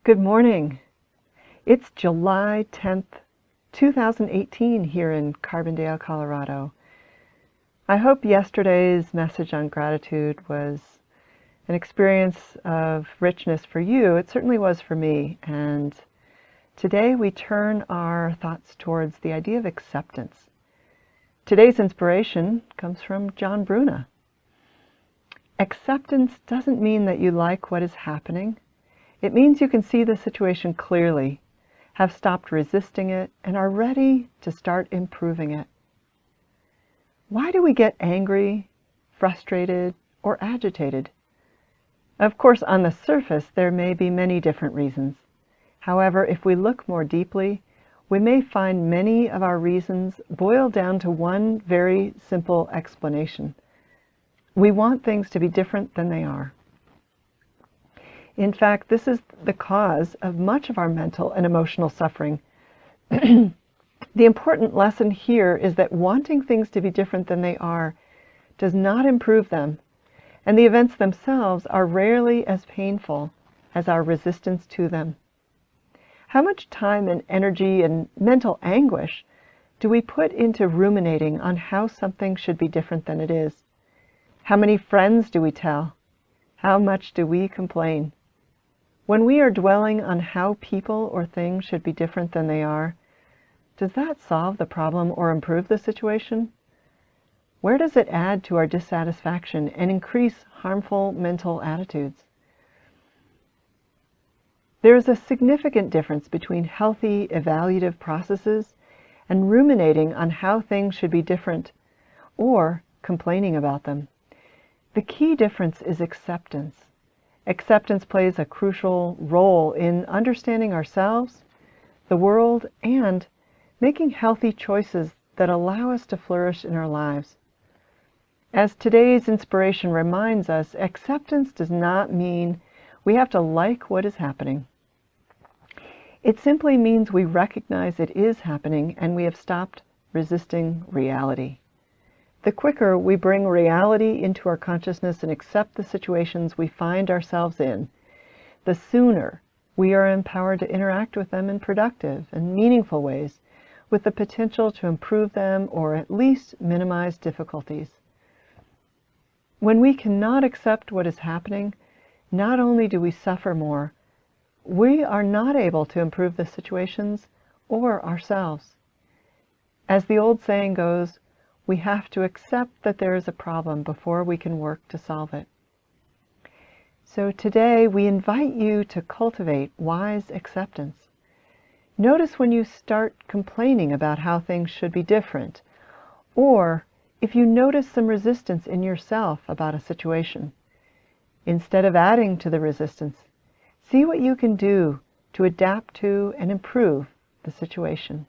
Good morning. It's July 10th, 2018 here in Carbondale, Colorado. I hope yesterday's message on gratitude was an experience of richness for you. It certainly was for me. And today we turn our thoughts towards the idea of acceptance. Today's inspiration comes from John Bruna. Acceptance doesn't mean that you like what is happening. It means you can see the situation clearly, have stopped resisting it, and are ready to start improving it. Why do we get angry, frustrated, or agitated? Of course, on the surface, there may be many different reasons. However, if we look more deeply, we may find many of our reasons boil down to one very simple explanation. We want things to be different than they are. In fact, this is the cause of much of our mental and emotional suffering. The important lesson here is that wanting things to be different than they are does not improve them, and the events themselves are rarely as painful as our resistance to them. How much time and energy and mental anguish do we put into ruminating on how something should be different than it is? How many friends do we tell? How much do we complain? When we are dwelling on how people or things should be different than they are, does that solve the problem or improve the situation? Where does it add to our dissatisfaction and increase harmful mental attitudes? There is a significant difference between healthy evaluative processes and ruminating on how things should be different or complaining about them. The key difference is acceptance. Acceptance plays a crucial role in understanding ourselves, the world, and making healthy choices that allow us to flourish in our lives. As today's inspiration reminds us, acceptance does not mean we have to like what is happening. It simply means we recognize it is happening and we have stopped resisting reality. The quicker we bring reality into our consciousness and accept the situations we find ourselves in, the sooner we are empowered to interact with them in productive and meaningful ways with the potential to improve them or at least minimize difficulties. When we cannot accept what is happening, not only do we suffer more, we are not able to improve the situations or ourselves. As the old saying goes, we have to accept that there is a problem before we can work to solve it. So today we invite you to cultivate wise acceptance. Notice when you start complaining about how things should be different, or if you notice some resistance in yourself about a situation. Instead of adding to the resistance, see what you can do to adapt to and improve the situation.